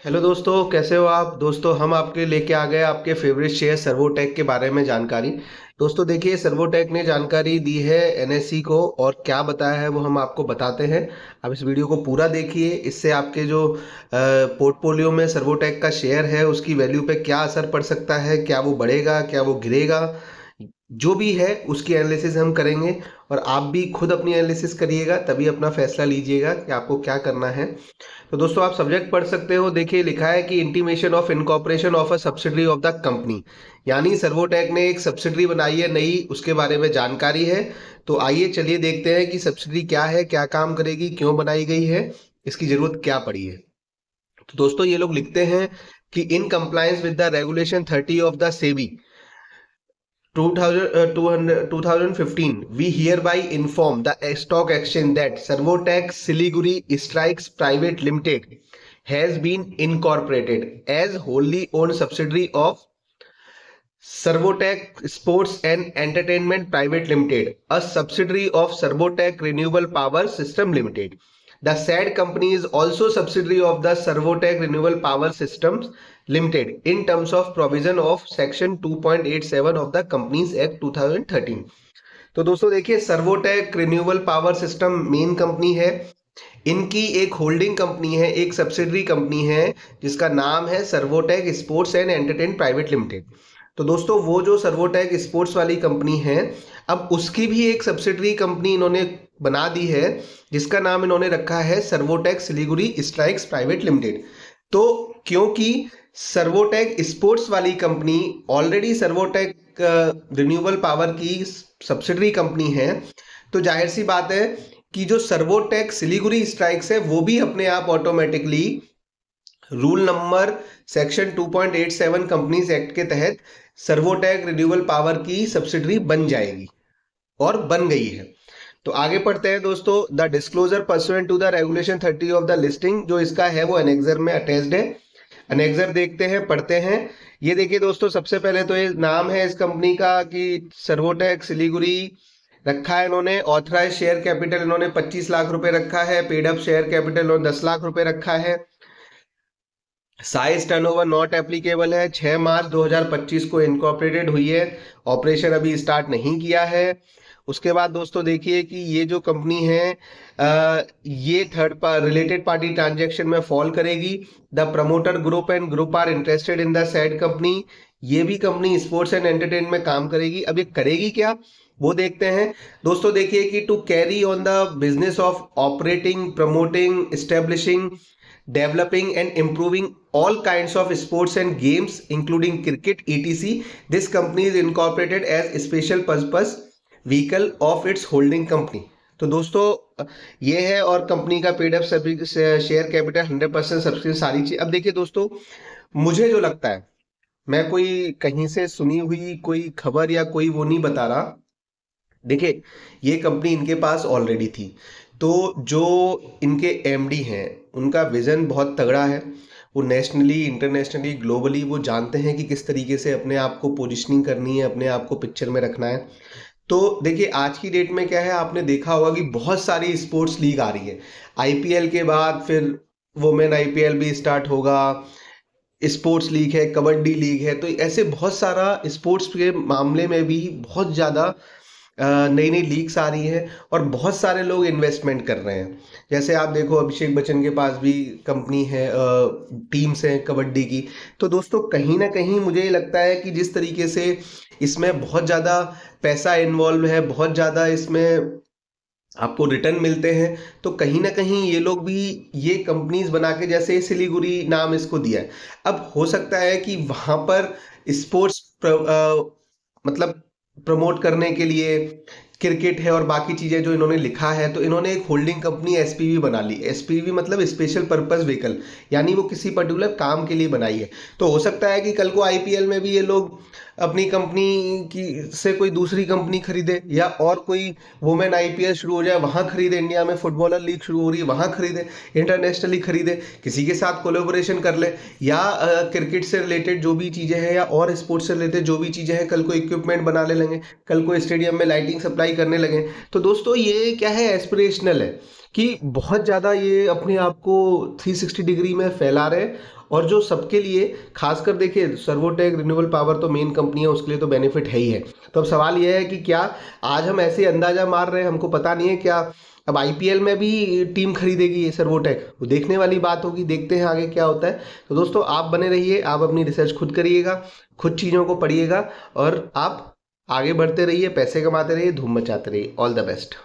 Hello दोस्तों, कैसे हो आप? दोस्तों, हम आपके लेके आ गए आपके फेवरेट शेयर सर्वोटेक के बारे में जानकारी। दोस्तों देखिए, सर्वोटेक ने जानकारी दी है एनएसई को और क्या बताया है वो हम आपको बताते हैं। आप इस वीडियो को पूरा देखिए, इससे आपके जो पोर्टफोलियो में सर्वोटेक का शेयर है उसकी वैल्यू पे क्या असर पड़ सकता है, क्या वो बढ़ेगा, क्या वो गिरेगा, जो भी है उसकी एनालिसिस हम करेंगे। और आप भी खुद अपनी एनालिसिस करिएगा, तभी अपना फैसला लीजिएगा कि आपको क्या करना है। तो दोस्तों, आप सब्जेक्ट पढ़ सकते हो। देखिए, लिखा है कि intimation of incorporation of a subsidiary of the company, यानी सर्वोटेक ने एक सब्सिडरी बनाई है नई, उसके बारे में जानकारी है। तो आइए चलिए देखते हैं कि सब्सिडरी क्या है, क्या काम करेगी, क्यों बनाई गई है, इसकी जरूरत क्या पड़ी है। तो दोस्तों, ये लोग लिखते हैं कि in compliance with the regulation 30 of the SEBI 2015, we hereby inform the stock exchange that Servotech Siliguri Strikes Private Limited has been incorporated as wholly owned subsidiary of Servotech Sports and Entertainment Private Limited, a subsidiary of Servotech Renewable Power System Limited. The said company is also subsidiary of the Servotech Renewable Power Systems Limited in terms of provision of Section 2.87 of the Companies Act 2013. तो दोस्तों देखिए, Servotech renewable power system main company है। इनकी एक holding company है, एक subsidiary company है जिसका नाम है Servotech sports and entertain private limited. तो दोस्तों, वो जो सर्वोटेक स्पोर्ट्स वाली कंपनी है, अब उसकी भी एक सब्सिडरी कंपनी इन्होंने बना दी है जिसका नाम इन्होंने रखा है Servotech Siliguri strikes private limited. तो क्योंकि सर्वोटेक स्पोर्ट्स वाली company already Servotech renewable power की सब्सिडरी कंपनी है, तो जाहिर सी बात है कि जो सर्वोटेक सिलीगुड़ी स्ट्राइक्स है वो भी अपने आप automatically rule number section 2.87 companies act के तहत सर्वोटेक रिन्यूएबल पावर की सब्सिडरी बन जाएगी और बन गई है। तो आगे पढ़ते हैं दोस्तों। The disclosure pursuant to the regulation 30 of the listing, जो इसका है वो एनेक्सर में अटैच्ड है। एनेक्सर देखते हैं, पढ़ते हैं। ये देखिए दोस्तों, सबसे पहले तो ये नाम है इस कंपनी का कि सर्वोटेक सिलीगुड़ी रखा है इन्होंने। ऑथराइज शेयर कैपिटल इन्होंने 25 लाख रुपए रखा है। पेड अप शेयर कैपिटल इन्होंने 10 लाख रुपए रखा है। साइज टर्नओवर नॉट एप्लीकेबल है। 6 मार्च 2025 को इनकॉर्पोरेटेड हुई है। ऑपरेशन अभी स्टार्ट नहीं किया है। उसके बाद दोस्तों देखिए कि ये जो कंपनी है ये रिलेटेड पार्टी ट्रांजैक्शन में फॉल करेगी। The promoter group and group are interested in the said company. ये भी कंपनी स्पोर्ट्स एंड एंटरटेनमेंट में काम करेगी। अब ये करेगी क्या, वो देखते हैं। दोस्तों देखिए कि to carry on the business of operating, promoting, establishing, developing and improving all kinds of sports and games including cricket etc, this company is incorporated as special purpose vehicle of its holding company। तो दोस्तों ये है, और company का paid up share capital 100% subsidy, सारी चीज। अब देखिए दोस्तों, मुझे जो लगता है, मैं कोई कहीं से सुनी हुई कोई खबर या कोई वो नहीं बता रहा। देखिए, ये कंपनी इनके पास ऑलरेडी थी, तो जो इनके एमडी हैं उनका विजन बहुत तगड़ा है। वो नेशनली, इंटरनेशनली, ग्लोबली वो जानते हैं कि किस तरीके से अपने आप को पोजिशनिंग करनी है, अपने आप को पिक्चर में रखना है। तो देखिए, आज की डेट में क्या है, आपने देखा होगा कि बहुत सारी स्पोर्ट्स लीग आ रही है। आईपीएल के बाद फिर वुमेन आईपीएल भी स्टार्ट होगा, स्पोर्ट्स लीग है, कबड्डी लीग है। तो ऐसे बहुत सारा स्पोर्ट्स के मामले में भी बहुत ज़्यादा नई नई लीग्स आ रही हैं और बहुत सारे लोग इन्वेस्टमेंट कर रहे हैं। जैसे आप देखो, अभिषेक बच्चन के पास भी कंपनी है, टीम्स हैं कबड्डी की। तो दोस्तों, कहीं ना कहीं मुझे ये लगता है कि जिस तरीके से इसमें बहुत ज़्यादा पैसा इन्वॉल्व है, बहुत ज़्यादा इसमें आपको रिटर्न मिलते हैं, तो कहीं ना कहीं ये लोग भी ये कंपनीज बना के, जैसे सिलीगुड़ी नाम इसको दिया है, अब हो सकता है कि वहाँ पर स्पोर्ट्स मतलब प्रमोट करने के लिए क्रिकेट है और बाकी चीजें जो इन्होंने लिखा है, तो इन्होंने एक होल्डिंग कंपनी एसपीवी बना ली। एसपीवी मतलब स्पेशल पर्पस व्हीकल, यानी वो किसी पर्टिकुलर काम के लिए बनाई है। तो हो सकता है कि कल को आईपीएल में भी ये लोग अपनी कंपनी की से कोई दूसरी कंपनी खरीदे, या और कोई वुमेन आईपीएल शुरू हो जाए वहां खरीदे, इंडिया में फुटबॉलर लीग शुरू हो रही है वहां खरीदे, इंटरनेशनली खरीदे, किसी के साथ कोलेबोरेशन कर ले, या क्रिकेट से रिलेटेड जो भी चीजें हैं या और स्पोर्ट्स से रिलेटेड जो भी चीजें हैं, कल को इक्विपमेंट बना ले लेंगे, कल को स्टेडियम में लाइटिंग सप्लाई बाई करने लगे। तो दोस्तों ये क्या है, एस्पिरेशनल है कि बहुत ज़्यादा ये अपने आप को 360 डिग्री में फैला रहे हैं, और जो सबके लिए, खासकर देखिए सर्वोटेक रिन्यूएबल पावर तो मेन कंपनी है, उसके लिए तो बेनिफिट है ही है। तो अब सवाल यह है कि क्या आज हम ऐसे अंदाजा मार रहे हैं, हमको पता नहीं है क्या अब आईपीएल में भी टीम खरीदेगी ये सर्वोटेक, वो देखने वाली बात होगी, देखते हैं आगे क्या होता है। तो दोस्तों आप बने रहिए, आप अपनी रिसर्च खुद करिएगा, खुद चीज़ों को पढ़िएगा, और आप आगे बढ़ते रहिए, पैसे कमाते रहिए, धूम मचाते रहिए। All the best.